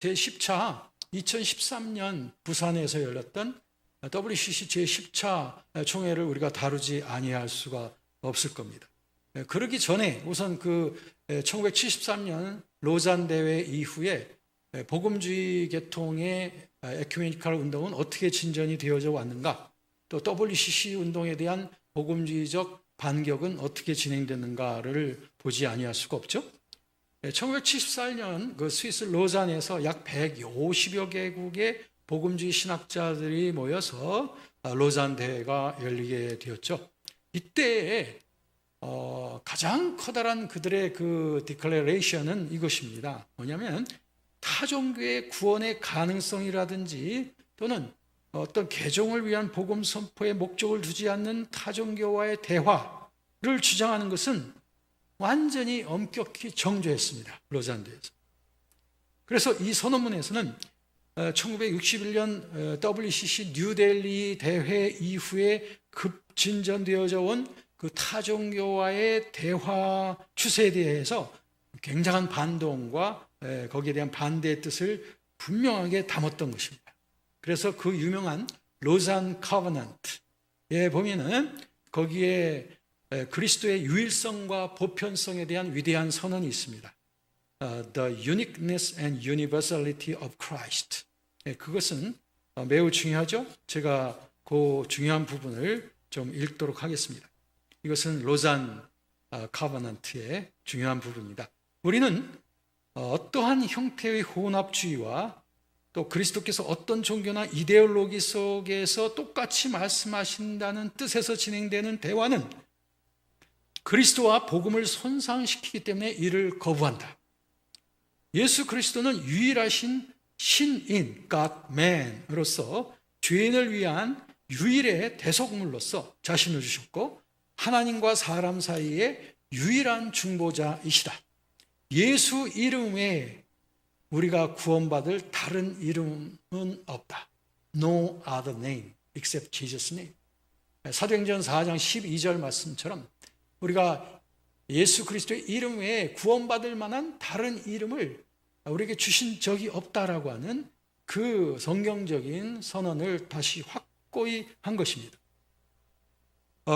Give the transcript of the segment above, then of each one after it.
제10차 2013년 부산에서 열렸던 WCC 제10차 총회를 우리가 다루지 아니할 수가 없을 겁니다. 그러기 전에 우선 그 1973년 로잔 대회 이후에 복음주의 계통의 에큐메니컬 운동은 어떻게 진전이 되어져 왔는가, 또 WCC 운동에 대한 복음주의적 반격은 어떻게 진행됐는가를 보지 아니할 수가 없죠. 1974년 그 스위스 로잔에서 약 150여 개국의 복음주의 신학자들이 모여서 로잔 대회가 열리게 되었죠. 이때 가장 커다란 그들의 그 디클레레이션은 이것입니다. 뭐냐면 타종교의 구원의 가능성이라든지 또는 어떤 개종을 위한 복음 선포의 목적을 두지 않는 타종교와의 대화를 주장하는 것은 완전히 엄격히 정죄했습니다. 로잔대에서. 그래서 이 선언문에서는 1961년 WCC 뉴델리 대회 이후에 급진전되어져 온 그 타종교와의 대화 추세에 대해서 굉장한 반동과 거기에 대한 반대의 뜻을 분명하게 담았던 것입니다. 그래서 그 유명한 로잔 커버넌트에 보면은 거기에 그리스도의 유일성과 보편성에 대한 위대한 선언이 있습니다. The uniqueness and universality of Christ. 그것은 매우 중요하죠. 제가 그 중요한 부분을 좀 읽도록 하겠습니다. 이것은 로잔 커버넌트의 중요한 부분입니다. 우리는 어떠한 형태의 혼합주의와 또 그리스도께서 어떤 종교나 이데올로기 속에서 똑같이 말씀하신다는 뜻에서 진행되는 대화는 그리스도와 복음을 손상시키기 때문에 이를 거부한다. 예수 그리스도는 유일하신 신인 God-man으로서 죄인을 위한 유일의 대속물로서 자신을 주셨고 하나님과 사람 사이의 유일한 중보자이시다. 예수 이름 외에 우리가 구원받을 다른 이름은 없다. No other name except Jesus' name. 사도행전 4장 12절 말씀처럼 우리가 예수 그리스도의 이름 외에 구원받을 만한 다른 이름을 우리에게 주신 적이 없다라고 하는 그 성경적인 선언을 다시 확고히 한 것입니다.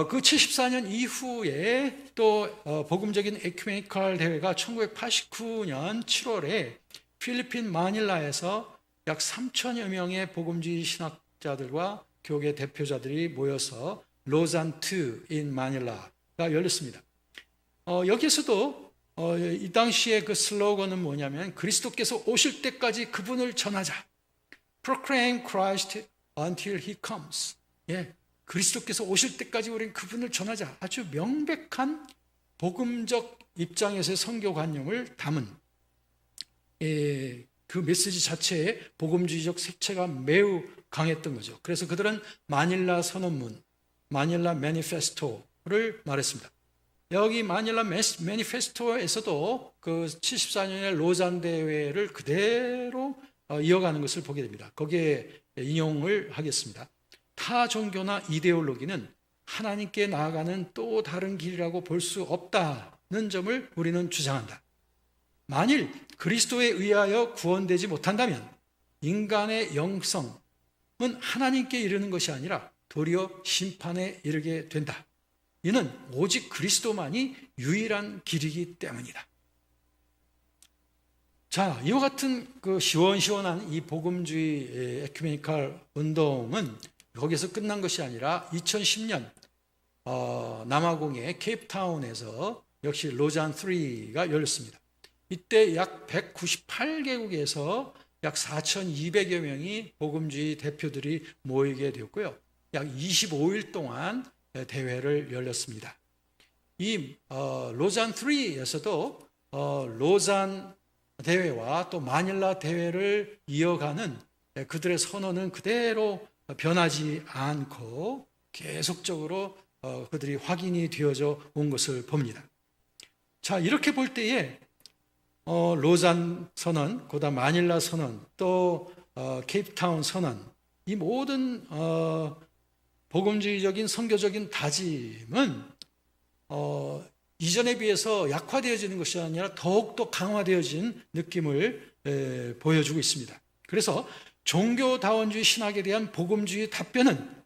그 74년 이후에 또 복음적인 에큐메니컬 대회가 1989년 7월에 필리핀 마닐라에서 약 3천여 명의 복음주의 신학자들과 교계 대표자들이 모여서 로잔 2 in 마닐라가 열렸습니다. 여기에서도 이 당시의 그 슬로건은 뭐냐면 그리스도께서 오실 때까지 그분을 전하자. Proclaim Christ until He comes. 그리스도께서 오실 때까지 우리는 그분을 전하자. 아주 명백한 복음적 입장에서의 선교관념을 담은 그 메시지 자체에 복음주의적 색채가 매우 강했던 거죠. 그래서 그들은 마닐라 선언문, 마닐라 매니페스토를 말했습니다. 여기 마닐라 매니페스토에서도 그 74년의 로잔 대회를 그대로 이어가는 것을 보게 됩니다. 거기에 인용을 하겠습니다. 타 종교나 이데올로기는 하나님께 나아가는 또 다른 길이라고 볼 수 없다는 점을 우리는 주장한다. 만일 그리스도에 의하여 구원되지 못한다면 인간의 영성은 하나님께 이르는 것이 아니라 도리어 심판에 이르게 된다. 이는 오직 그리스도만이 유일한 길이기 때문이다. 자, 이와 같은 그 시원시원한 이 복음주의 에큐메니컬 운동은 거기서 끝난 것이 아니라 2010년 남아공의 케이프타운에서 역시 로잔 3가 열렸습니다. 이때 약 198개국에서 약 4,200여 명이 복음주의 대표들이 모이게 되었고요. 약 25일 동안 대회를 열렸습니다. 이 로잔 3에서도 로잔 대회와 또 마닐라 대회를 이어가는 그들의 선언은 그대로 변하지 않고 계속적으로 그들이 확인이 되어져 온 것을 봅니다. 자, 이렇게 볼 때에 로잔 선언, 그다음 마닐라 선언, 또 케이프타운 선언, 이 모든 복음주의적인 선교적인 다짐은 이전에 비해서 약화되어지는 것이 아니라 더욱더 강화되어진 느낌을 보여주고 있습니다. 그래서 종교다원주의 신학에 대한 복음주의 답변은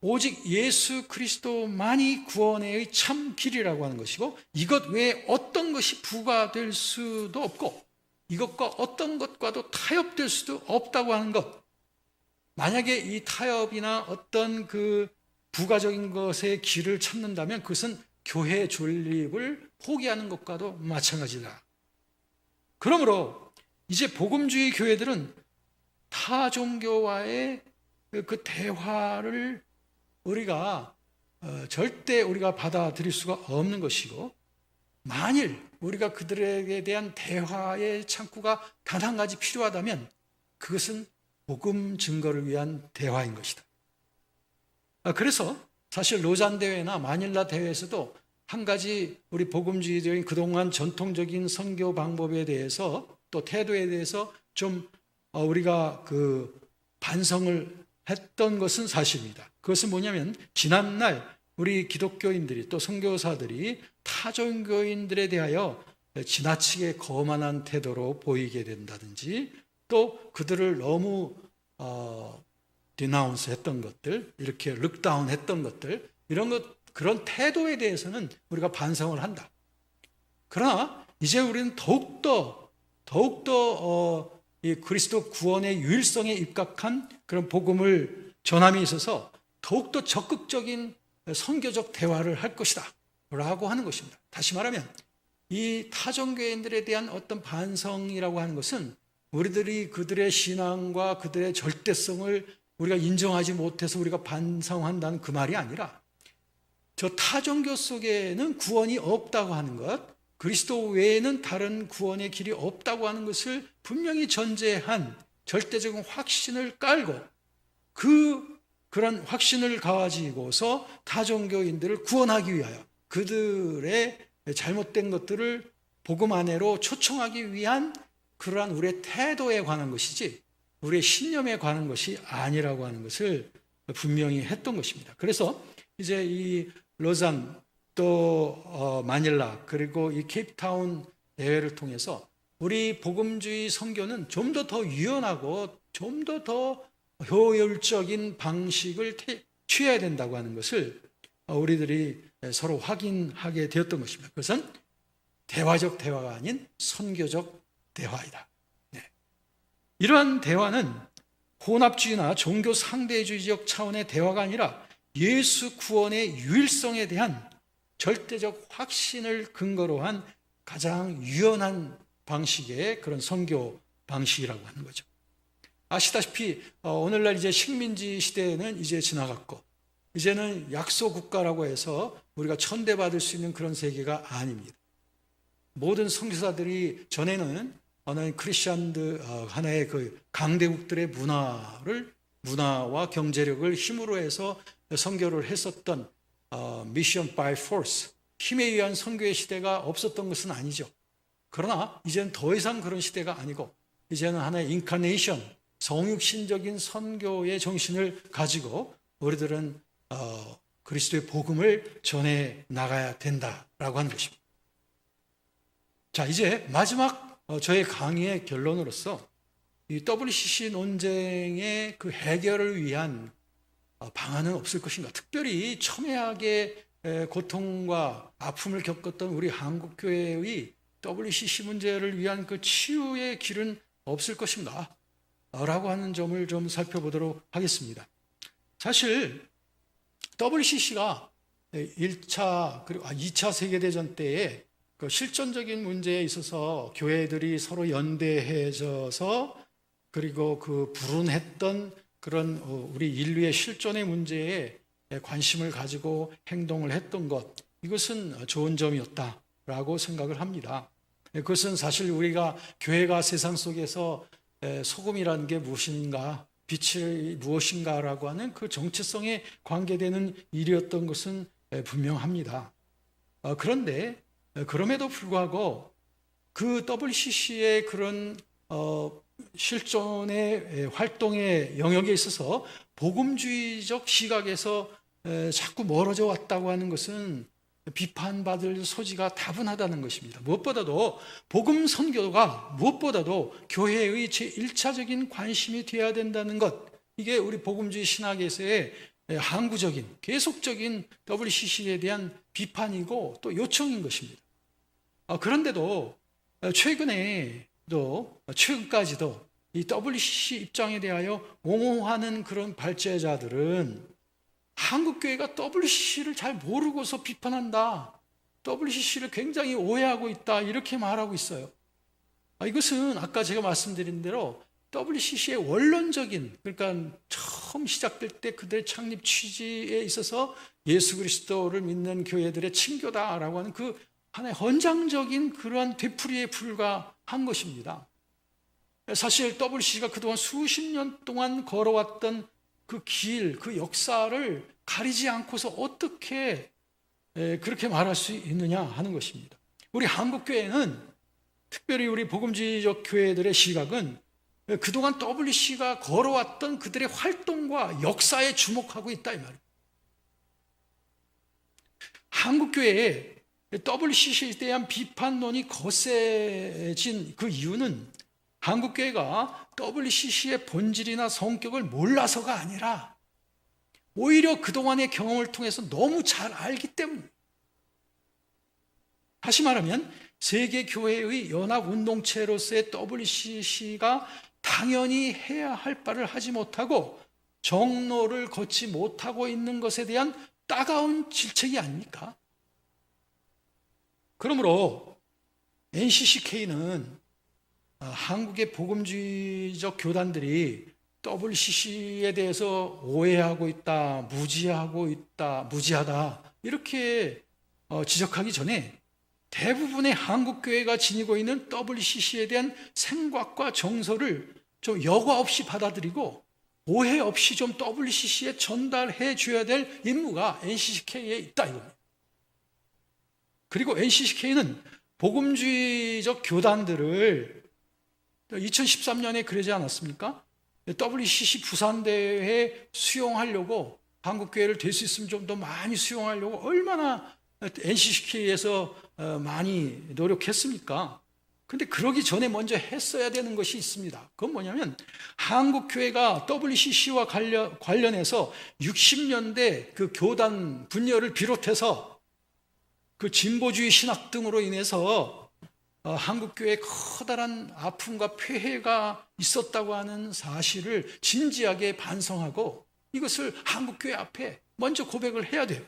오직 예수 그리스도만이 구원의 참 길이라고 하는 것이고, 이것 외에 어떤 것이 부과될 수도 없고 이것과 어떤 것과도 타협될 수도 없다고 하는 것. 만약에 이 타협이나 어떤 그 부가적인 것의 길을 찾는다면 그것은 교회 존립을 포기하는 것과도 마찬가지다. 그러므로 이제 복음주의 교회들은 타 종교와의 그 대화를 우리가 절대 우리가 받아들일 수가 없는 것이고, 만일 우리가 그들에게 대한 대화의 창구가 단 한 가지 필요하다면 그것은 복음 증거를 위한 대화인 것이다. 그래서 사실 로잔 대회나 마닐라 대회에서도 한 가지 우리 복음주의적인 그동안 전통적인 선교 방법에 대해서 또 태도에 대해서 좀 우리가 그 반성을 했던 것은 사실입니다. 그것은 뭐냐면, 지난날 우리 기독교인들이 또 선교사들이 타종교인들에 대하여 지나치게 거만한 태도로 보이게 된다든지, 또 그들을 너무 디나운스 했던 것들, 이렇게 룩다운 했던 것들, 그런 태도에 대해서는 우리가 반성을 한다. 그러나 이제 우리는 더욱더 이 그리스도 구원의 유일성에 입각한 그런 복음을 전함에 있어서 더욱더 적극적인 선교적 대화를 할 것이다 라고 하는 것입니다. 다시 말하면 이 타종교인들에 대한 어떤 반성이라고 하는 것은 우리들이 그들의 신앙과 그들의 절대성을 우리가 인정하지 못해서 우리가 반성한다는 그 말이 아니라, 저 타종교 속에는 구원이 없다고 하는 것, 그리스도 외에는 다른 구원의 길이 없다고 하는 것을 분명히 전제한 절대적인 확신을 깔고, 그런 확신을 가지고서 타종교인들을 구원하기 위하여 그들의 잘못된 것들을 복음 안으로 초청하기 위한 그러한 우리의 태도에 관한 것이지 우리의 신념에 관한 것이 아니라고 하는 것을 분명히 했던 것입니다. 그래서 이제 이 로잔 또 마닐라 그리고 이 케이프타운 대회를 통해서 우리 복음주의 선교는 좀 더 유연하고 좀 더 효율적인 방식을 취해야 된다고 하는 것을 우리들이 서로 확인하게 되었던 것입니다. 그것은 대화적 대화가 아닌 선교적 대화이다. 네. 이러한 대화는 혼합주의나 종교 상대주의적 차원의 대화가 아니라 예수 구원의 유일성에 대한 절대적 확신을 근거로 한 가장 유연한 방식의 그런 선교 방식이라고 하는 거죠. 아시다시피 오늘날 이제 식민지 시대는 이제 지나갔고, 이제는 약소 국가라고 해서 우리가 천대받을 수 있는 그런 세계가 아닙니다. 모든 선교사들이 전에는 크리스천들 하나의 그 강대국들의 문화와 경제력을 힘으로 해서 선교를 했었던 미션 바이 포스, 힘에 의한 선교의 시대가 없었던 것은 아니죠. 그러나 이제는 더 이상 그런 시대가 아니고, 이제는 하나의 인카네이션, 성육신적인 선교의 정신을 가지고 우리들은 그리스도의 복음을 전해 나가야 된다라고 하는 것입니다. 자, 이제 마지막 저의 강의의 결론으로서 이 WCC 논쟁의 그 해결을 위한 방안은 없을 것인가? 특별히 첨예하게 고통과 아픔을 겪었던 우리 한국교회의 WCC 문제를 위한 그 치유의 길은 없을 것인가? 라고 하는 점을 좀 살펴보도록 하겠습니다. 사실 WCC가 1차 그리고 2차 세계대전 때에 그 실존적인 문제에 있어서 교회들이 서로 연대해져서 그리고 그 불운했던 그런 우리 인류의 실존의 문제에 관심을 가지고 행동을 했던 것, 이것은 좋은 점이었다라고 생각을 합니다. 그것은 사실 우리가 교회가 세상 속에서 소금이라는 게 무엇인가, 빛이 무엇인가라고 하는 그 정체성에 관계되는 일이었던 것은 분명합니다. 그런데 그럼에도 불구하고 그 WCC의 그런 실존의 활동의 영역에 있어서 복음주의적 시각에서 자꾸 멀어져 왔다고 하는 것은 비판받을 소지가 다분하다는 것입니다. 무엇보다도 복음 선교가 무엇보다도 교회의 제1차적인 관심이 되어야 된다는 것, 이게 우리 복음주의 신학에서의 항구적인 계속적인 WCC에 대한 비판이고 또 요청인 것입니다. 그런데도 최근까지도 이 WCC 입장에 대하여 옹호하는 그런 발제자들은 한국교회가 WCC를 잘 모르고서 비판한다, WCC를 굉장히 오해하고 있다, 이렇게 말하고 있어요. 이것은 아까 제가 말씀드린 대로 WCC의 원론적인, 그러니까 처음 시작될 때 그들의 창립 취지에 있어서 예수 그리스도를 믿는 교회들의 친교다라고 하는 그 하나의 헌장적인 그러한 되풀이에 불과한 것입니다. 사실 WCC가 그동안 수십 년 동안 걸어왔던 그 길, 그 역사를 가리지 않고서 어떻게 그렇게 말할 수 있느냐 하는 것입니다. 우리 한국교회는, 특별히 우리 복음주의적 교회들의 시각은 그동안 WCC가 걸어왔던 그들의 활동과 역사에 주목하고 있다, 이 말입니다. 한국교회에 WCC에 대한 비판론이 거세진 그 이유는 한국교회가 WCC의 본질이나 성격을 몰라서가 아니라 오히려 그동안의 경험을 통해서 너무 잘 알기 때문입니다. 다시 말하면 세계교회의 연합운동체로서의 WCC가 당연히 해야 할 바를 하지 못하고 정로를 걷지 못하고 있는 것에 대한 따가운 질책이 아닙니까? 그러므로 NCCK는 한국의 복음주의적 교단들이 WCC에 대해서 오해하고 있다, 무지하다 이렇게 지적하기 전에 대부분의 한국교회가 지니고 있는 WCC에 대한 생각과 정서를 좀 여과 없이 받아들이고 오해 없이 좀 WCC에 전달해 줘야 될 임무가 NCCK에 있다, 이겁니다. 그리고 NCCK는 복음주의적 교단들을 2013년에 그러지 않았습니까? WCC 부산대회에 수용하려고, 한국교회를 될 수 있으면 좀 더 많이 수용하려고 얼마나 NCCK에서 많이 노력했습니까? 근데 그러기 전에 먼저 했어야 되는 것이 있습니다. 그건 뭐냐면 한국교회가 WCC와 관련해서 60년대 그 교단 분열을 비롯해서 그 진보주의 신학 등으로 인해서 한국교회에 커다란 아픔과 폐해가 있었다고 하는 사실을 진지하게 반성하고 이것을 한국교회 앞에 먼저 고백을 해야 돼요.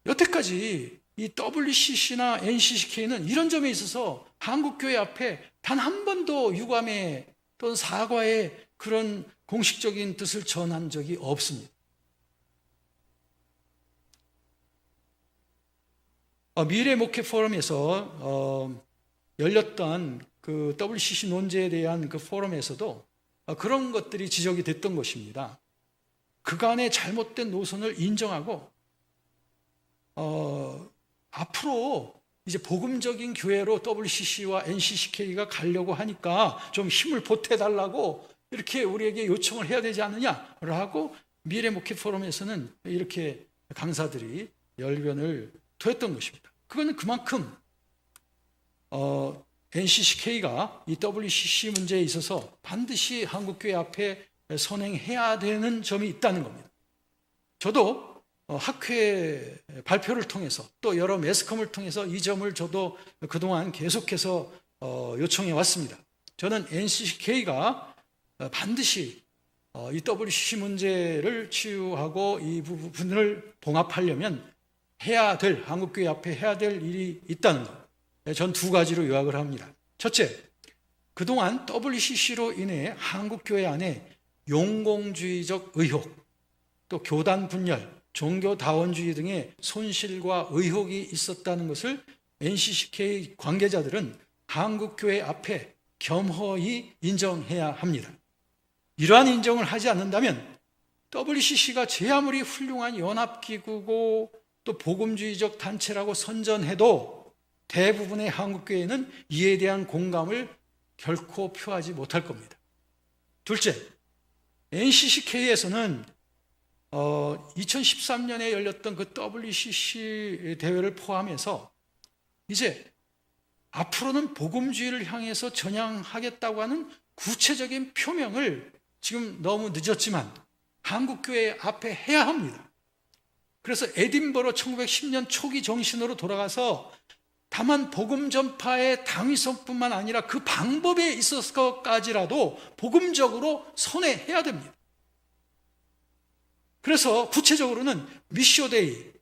여태까지 이 WCC나 NCCK는 이런 점에 있어서 한국교회 앞에 단 한 번도 유감의 또는 사과의 그런 공식적인 뜻을 전한 적이 없습니다. 미래 목회 포럼에서 열렸던 그 WCC 논제에 대한 그 포럼에서도 그런 것들이 지적이 됐던 것입니다. 그간의 잘못된 노선을 인정하고 앞으로 이제 복음적인 교회로 WCC와 NCCK가 가려고 하니까 좀 힘을 보태달라고 이렇게 우리에게 요청을 해야 되지 않느냐라고 미래 목회 포럼에서는 이렇게 강사들이 열변을 토했던 것입니다. 그거는 그만큼 NCCK가 이 WCC 문제에 있어서 반드시 한국교회 앞에 선행해야 되는 점이 있다는 겁니다. 저도 학회 발표를 통해서 또 여러 매스컴을 통해서 이 점을 저도 그동안 계속해서 요청해 왔습니다. 저는 NCCK가 반드시 이 WCC 문제를 치유하고 이 부분을 봉합하려면 한국교회 앞에 해야 될 일이 있다는 것. 전 두 가지로 요약을 합니다. 첫째, 그동안 WCC로 인해 한국교회 안에 용공주의적 의혹, 또 교단 분열, 종교다원주의 등의 손실과 의혹이 있었다는 것을 NCCK 관계자들은 한국교회 앞에 겸허히 인정해야 합니다. 이러한 인정을 하지 않는다면 WCC가 제 아무리 훌륭한 연합기구고 또 복음주의적 단체라고 선전해도 대부분의 한국교회는 이에 대한 공감을 결코 표하지 못할 겁니다. 둘째, NCCK에서는 2013년에 열렸던 그 WCC 대회를 포함해서 이제 앞으로는 복음주의를 향해서 전향하겠다고 하는 구체적인 표명을 지금 너무 늦었지만 한국교회 앞에 해야 합니다. 그래서 에딘버러 1910년 초기 정신으로 돌아가서 다만 복음 전파의 당위성뿐만 아니라 그 방법에 있어서까지라도 복음적으로 선회해야 됩니다. 그래서 구체적으로는 미쇼데이,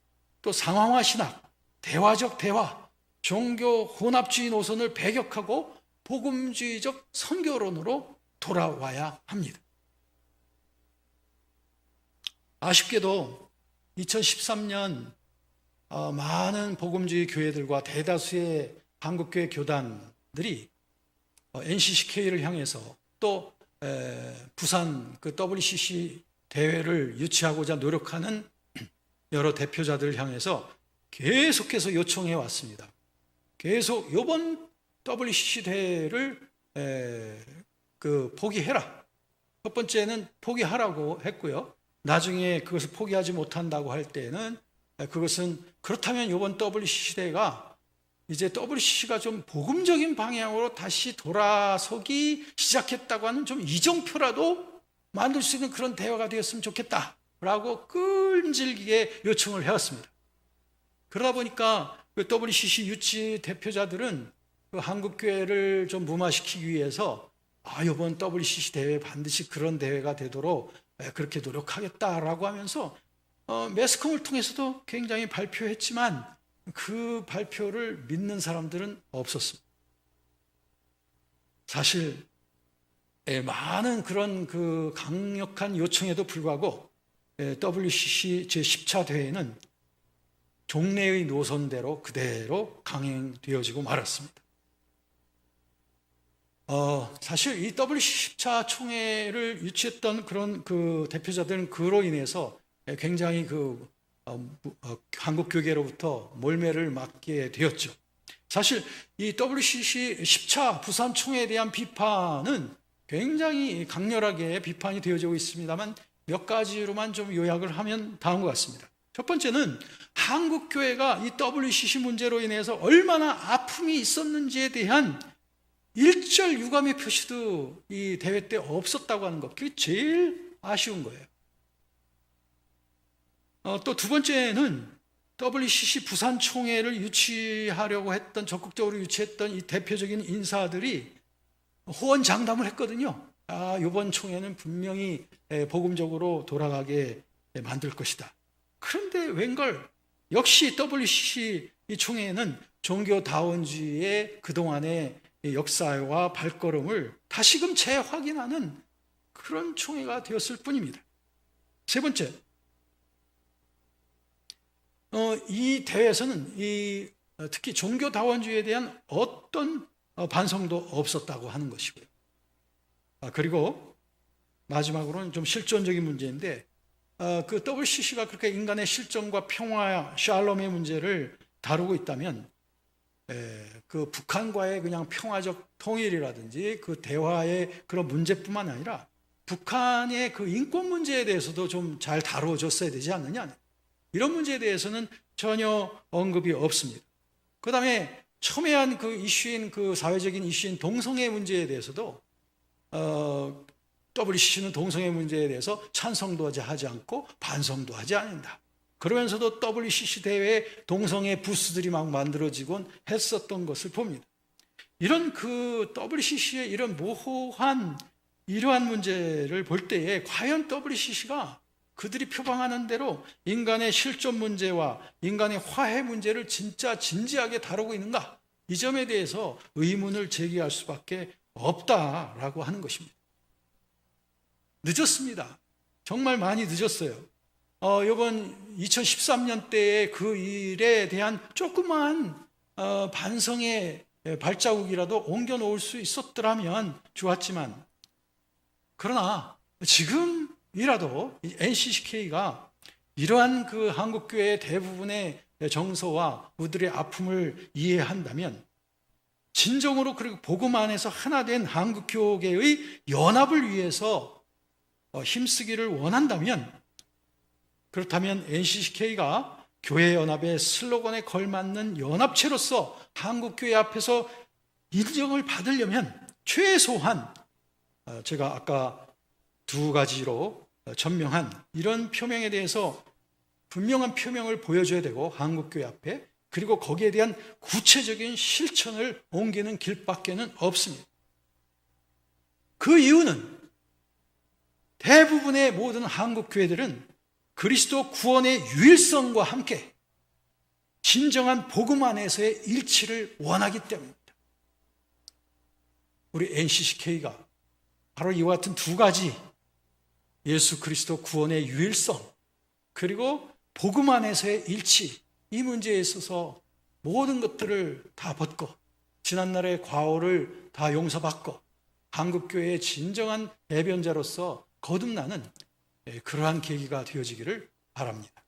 또 상황화 신학, 대화적 대화, 종교 혼합주의 노선을 배격하고 복음주의적 선교론으로 돌아와야 합니다. 아쉽게도 2013년 많은 복음주의 교회들과 대다수의 한국교회 교단들이 NCCK를 향해서 또 부산 그 WCC 대회를 유치하고자 노력하는 여러 대표자들을 향해서 계속해서 요청해 왔습니다. 계속 이번 WCC 대회를 포기해라. 첫 번째는 포기하라고 했고요. 나중에 그것을 포기하지 못한다고 할 때는 그것은 그렇다면 이번 WCC 대회가 이제 WCC가 좀 복음적인 방향으로 다시 돌아서기 시작했다고 하는 좀 이정표라도 만들 수 있는 그런 대화가 되었으면 좋겠다라고 끈질기게 요청을 해왔습니다. 그러다 보니까 그 WCC 유치 대표자들은 그 한국교회를 좀 무마시키기 위해서 이번 WCC 대회 반드시 그런 대회가 되도록 그렇게 노력하겠다라고 하면서 매스컴을 통해서도 굉장히 발표했지만 그 발표를 믿는 사람들은 없었습니다. 사실 많은 그런 그 강력한 요청에도 불구하고 WCC 제10차 대회는 종래의 노선대로 그대로 강행되어지고 말았습니다. 사실 이 WCC 10차 총회를 유치했던 그런 그 대표자들은 그로 인해서 굉장히 한국 교계로부터 몰매를 맞게 되었죠. 사실 이 WCC 10차 부산 총회에 대한 비판은 굉장히 강렬하게 비판이 되어지고 있습니다만 몇 가지로만 좀 요약을 하면 다음과 같습니다. 첫 번째는 한국 교회가 이 WCC 문제로 인해서 얼마나 아픔이 있었는지에 대한 일절 유감의 표시도 이 대회 때 없었다고 하는 것, 그게 제일 아쉬운 거예요. 또 두 번째는 WCC 부산 총회를 유치하려고 했던, 적극적으로 유치했던 이 대표적인 인사들이 호언장담을 했거든요. 이번 총회는 분명히 복음적으로 돌아가게 만들 것이다. 그런데 웬걸 역시 WCC 이 총회는 종교다원주의의 그동안의 역사와 발걸음을 다시금 재확인하는 그런 총회가 되었을 뿐입니다. 세 번째, 이 대회에서는 특히 종교다원주의에 대한 어떤 반성도 없었다고 하는 것이고요. 그리고 마지막으로는 좀 실존적인 문제인데, 그 WCC가 그렇게 인간의 실존과 평화, 샬롬의 문제를 다루고 있다면 그 북한과의 그냥 평화적 통일이라든지 그 대화의 그런 문제뿐만 아니라 북한의 그 인권 문제에 대해서도 좀 잘 다뤄줬어야 되지 않느냐, 이런 문제에 대해서는 전혀 언급이 없습니다. 그 다음에 첨예한 그 이슈인, 그 사회적인 이슈인 동성애 문제에 대해서도 WCC는 동성애 문제에 대해서 찬성도 하지 않고 반성도 하지 않는다. 그러면서도 WCC 대회에 동성애 부스들이 막 만들어지곤 했었던 것을 봅니다. 이런 그 WCC의 이런 모호한 이러한 문제를 볼 때에 과연 WCC가 그들이 표방하는 대로 인간의 실존 문제와 인간의 화해 문제를 진짜 진지하게 다루고 있는가? 이 점에 대해서 의문을 제기할 수밖에 없다라고 하는 것입니다. 늦었습니다. 정말 많이 늦었어요. 이번 2013년 때의 그 일에 대한 조그만 반성의 발자국이라도 옮겨놓을 수 있었더라면 좋았지만, 그러나 지금이라도 NCCK가 이러한 그 한국교회의 대부분의 정서와 그들의 아픔을 이해한다면, 진정으로 그리고 복음 안에서 하나 된 한국교계의 연합을 위해서 힘쓰기를 원한다면 그렇다면 NCCK가 교회 연합의 슬로건에 걸맞는 연합체로서 한국교회 앞에서 인정을 받으려면 최소한 제가 아까 두 가지로 전명한 이런 표명에 대해서 분명한 표명을 보여줘야 되고, 한국교회 앞에, 그리고 거기에 대한 구체적인 실천을 옮기는 길밖에는 없습니다. 그 이유는 대부분의 모든 한국교회들은 그리스도 구원의 유일성과 함께 진정한 복음 안에서의 일치를 원하기 때문입니다. 우리 NCCK가 바로 이와 같은 두 가지, 예수 그리스도 구원의 유일성 그리고 복음 안에서의 일치, 이 문제에 있어서 모든 것들을 다 벗고 지난날의 과오를 다 용서받고 한국교회의 진정한 대변자로서 거듭나는 그러한 계기가 되어지기를 바랍니다.